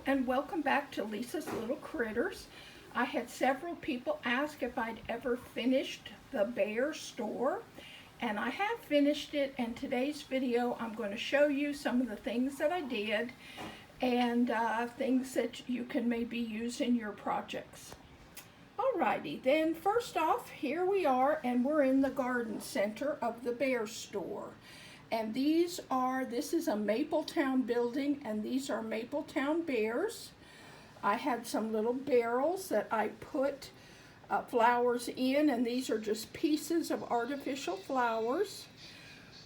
Hello and welcome back to Lisa's Little Critters. I had several people ask if I'd ever finished the bear store, and I have finished it. In today's video I'm going to show you some of the things that I did and things that you can maybe use in your projects. Alrighty, then first off, here we are, and we're in the garden center of the bear store. And this is a Mapletown building, and these are Mapletown bears. I had some little barrels that I put flowers in, and these are just pieces of artificial flowers.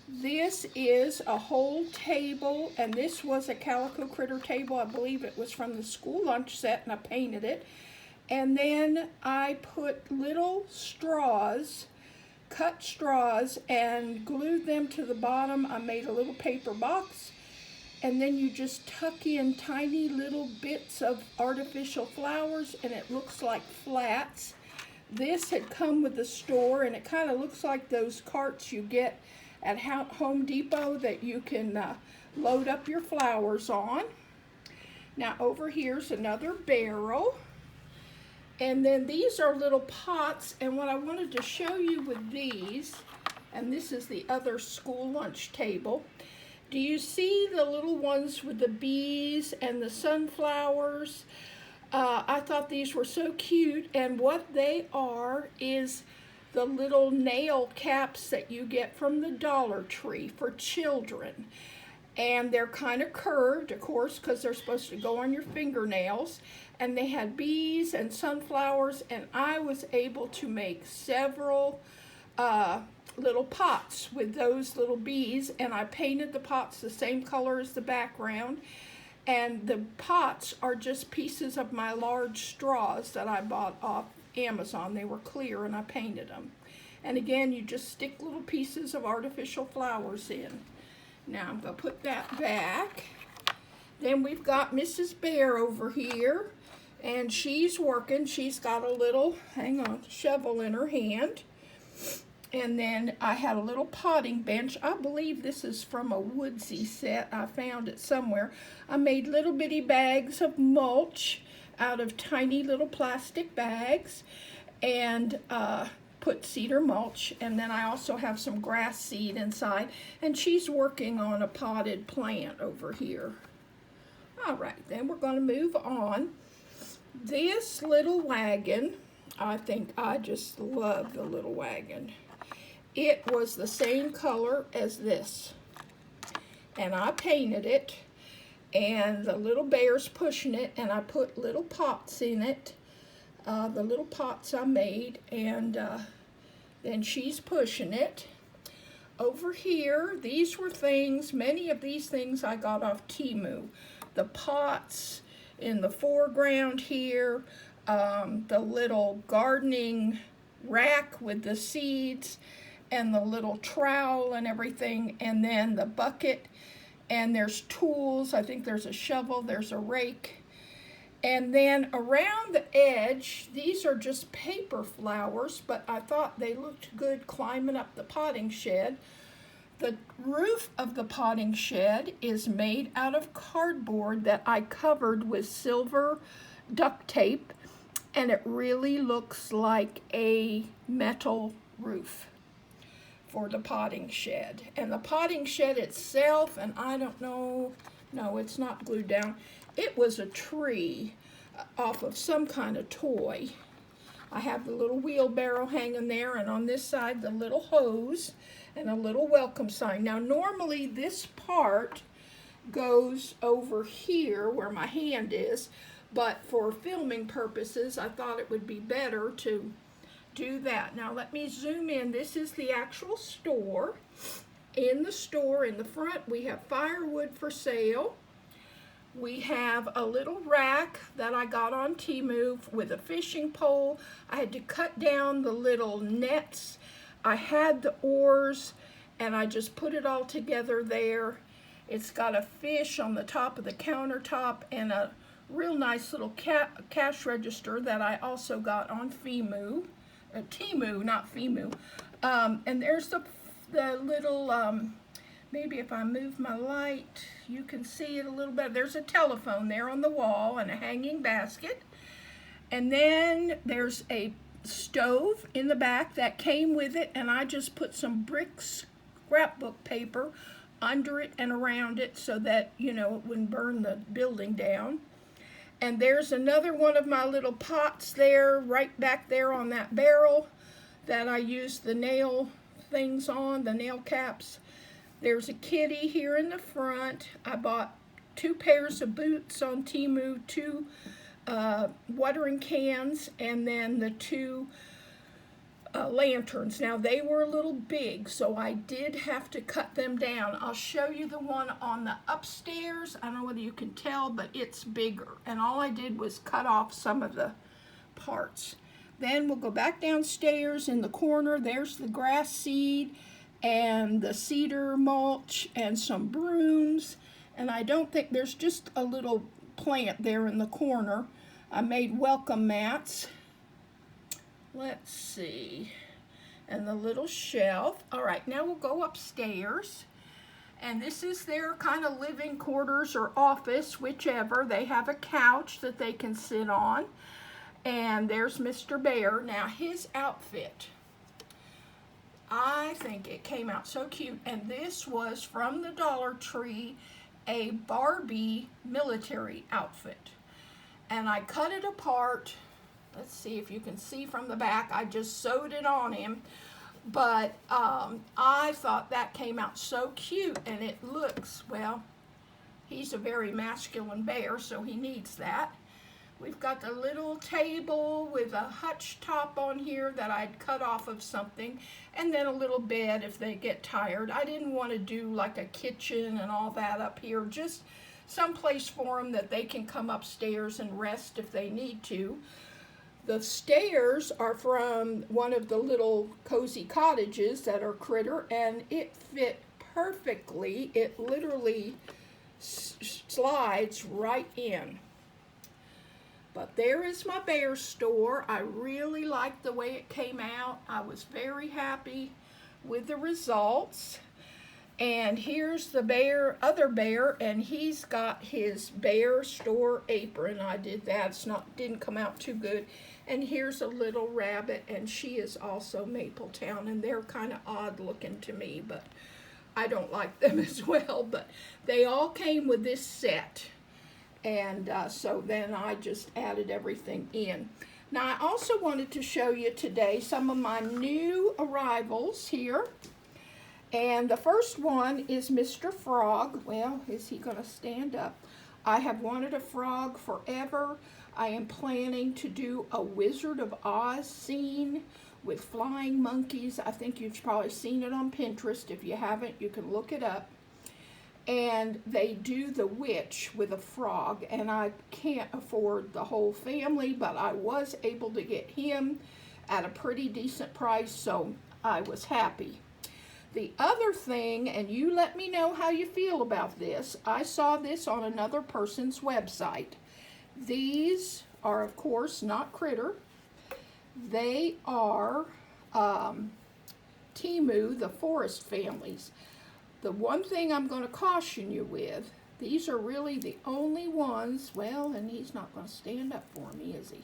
This is a whole table, and this was a Calico Critter table. I believe it was from the school lunch set, and I painted it. And then I put little straws, cut straws, and glued them to the bottom. I made a little paper box, and then you just tuck in tiny little bits of artificial flowers, and it looks like flats. This had come with the store, and it kind of looks like those carts you get at Home Depot that you can load up your flowers on. Now over here's another barrel. And then these are little pots, and what I wanted to show you with these, and this is the other school lunch table. Do you see the little ones with the bees and the sunflowers? I thought these were so cute, and what they are is the little nail caps that you get from the Dollar Tree for children. And they're kind of curved, of course, because they're supposed to go on your fingernails. And they had bees and sunflowers, and I was able to make several little pots with those little bees, and I painted the pots the same color as the background. And the pots are just pieces of my large straws that I bought off Amazon. They were clear, and I painted them. And again, you just stick little pieces of artificial flowers in. Now I'm going to put that back. Then we've got Mrs. Bear over here, and she's working. She's got a little, shovel in her hand. And then I had a little potting bench. I believe this is from a Woodsy set. I found it somewhere. I made little bitty bags of mulch out of tiny little plastic bags, and put cedar mulch, and then I also have some grass seed inside, and she's working on a potted plant over here. All right, then we're going to move on. This little wagon, I think I just love the little wagon. It was the same color as this, and I painted it, and the little bear's pushing it, and I put little pots in it. The little pots I made, and then she's pushing it. Over here, these were things, many of these things I got off Temu. The pots in the foreground here, the little gardening rack with the seeds, and the little trowel and everything, and then the bucket, and there's tools. I think there's a shovel, there's a rake. And then around the edge, these are just paper flowers, but I thought they looked good climbing up the potting shed. The roof of the potting shed is made out of cardboard that I covered with silver duct tape, and it really looks like a metal roof for the potting shed. And the potting shed itself, and I don't know, no, it's not glued down. It was a tree off of some kind of toy. I have the little wheelbarrow hanging there, and on this side the little hose and a little welcome sign. Now normally this part goes over here where my hand is, but for filming purposes I thought it would be better to do that. Now let me zoom in. This is the actual store. In the store, in the front, we have firewood for sale. We have a little rack that I got on Temu with a fishing pole. I had to cut down the little nets. I had the oars, and I just put it all together there. It's got a fish on the top of the countertop and a real nice little cash register that I also got on Temu, not Femu. And there's the little maybe if I move my light, you can see it a little better. There's a telephone there on the wall and a hanging basket. And then there's a stove in the back that came with it, and I just put some brick scrapbook paper under it and around it so that, you know, it wouldn't burn the building down. And there's another one of my little pots there, right back there on that barrel that I used the nail things on, the nail caps. There's a kitty here in the front. I bought 2 pairs of boots on Temu, 2 watering cans, and then the 2 lanterns. Now they were a little big, so I did have to cut them down. I'll show you the one on the upstairs. I don't know whether you can tell, but it's bigger. And all I did was cut off some of the parts. Then we'll go back downstairs in the corner. There's the grass seed and the cedar mulch and some brooms. And I don't think there's just a little plant there in the corner. I made welcome mats. Let's see. And the little shelf. All right, now we'll go upstairs. And this is their kind of living quarters or office, whichever. They have a couch that they can sit on. And there's Mr. Bear. Now his outfit, I think it came out so cute. And this was from the Dollar Tree, a Barbie military outfit. And I cut it apart. Let's see if you can see from the back. I just sewed it on him. But I thought that came out so cute. And it looks, well, he's a very masculine bear, so he needs that. We've got the little table with a hutch top on here that I'd cut off of something. And then a little bed if they get tired. I didn't want to do like a kitchen and all that up here. Just some place for them that they can come upstairs and rest if they need to. The stairs are from one of the little cozy cottages that are Critter, and it fit perfectly. It literally slides right in. But there is my bear store. I really liked the way it came out. I was very happy with the results. And here's the bear, other bear, and he's got his bear store apron. I did that. Didn't come out too good. And here's a little rabbit, and she is also Mapletown, and they're kind of odd looking to me, but I don't like them as well. But they all came with this set. And so then I just added everything in. Now I also wanted to show you today some of my new arrivals here. And the first one is Mr. Frog. Well, is he going to stand up? I have wanted a frog forever. I am planning to do a Wizard of Oz scene with flying monkeys. I think you've probably seen it on Pinterest. If you haven't, you can look it up. And they do the witch with a frog, and I can't afford the whole family, but I was able to get him at a pretty decent price, so I was happy. The other thing, and you let me know how you feel about this, I saw this on another person's website. These are, of course, not Critter. They are Temu, the Forest Families. The one thing I'm going to caution you with, these are really the only ones, well, and he's not going to stand up for me, is he?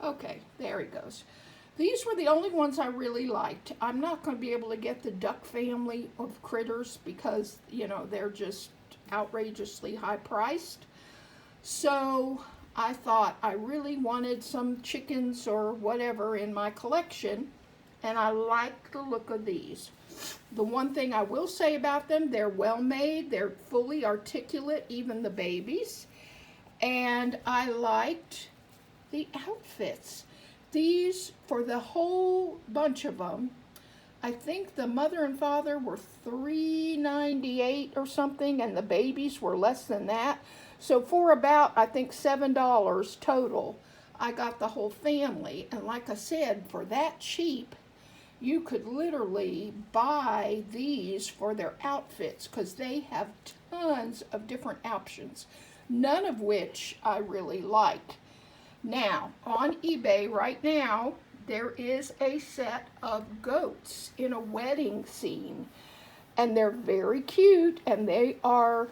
Okay, there he goes. These were the only ones I really liked. I'm not going to be able to get the duck family of critters because, you know, they're just outrageously high priced. So I thought I really wanted some chickens or whatever in my collection, and I like the look of these. The one thing I will say about them, they're well made, they're fully articulate, even the babies, and I liked the outfits. These, for the whole bunch of them, I think the mother and father were $3.98 or something, and the babies were less than that. So for about, I think, $7 total, I got the whole family. And like I said, for that cheap, you could literally buy these for their outfits because they have tons of different options, none of which I really like. Now, on eBay right now, there is a set of goats in a wedding scene. and they're very cute, and they are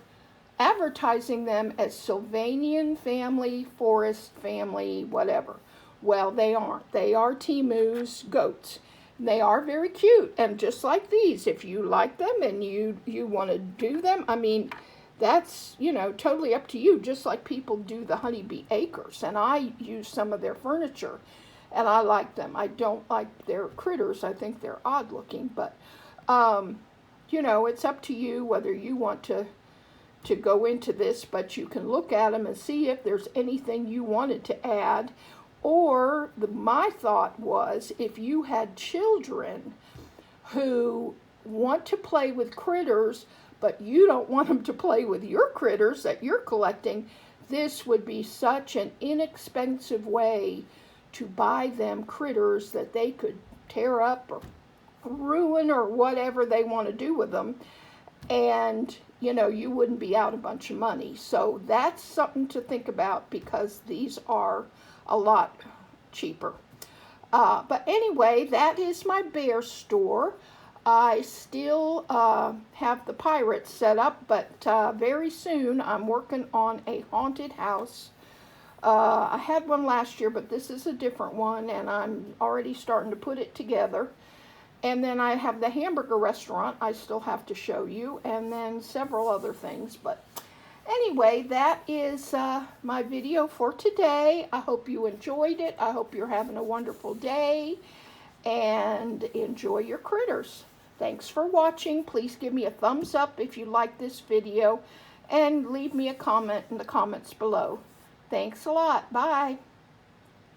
advertising them as Sylvanian family, forest family, whatever. Well, they aren't. They are Temu's goats. They are very cute, and just like these, if you like them and you want to do them, I mean, that's, you know, totally up to you, just like people do the Honeybee Acres, and I use some of their furniture, and I like them. I don't like their critters. I think they're odd looking, but, you know, it's up to you whether you want to go into this, but you can look at them and see if there's anything you wanted to add. Or my thought was, if you had children who want to play with critters, but you don't want them to play with your critters that you're collecting, this would be such an inexpensive way to buy them critters that they could tear up or ruin or whatever they want to do with them. And, you know, you wouldn't be out a bunch of money. So that's something to think about, because these are a lot cheaper. But anyway, that is my bear store. I still have the pirates set up, but very soon I'm working on a haunted house. I had one last year, but this is a different one, and I'm already starting to put it together. And then I have the hamburger restaurant I still have to show you, and then several other things. But anyway, that is my video for today. I hope you enjoyed it. I hope you're having a wonderful day, and enjoy your critters. Thanks for watching. Please give me a thumbs up if you like this video, and leave me a comment in the comments below. Thanks a lot. Bye.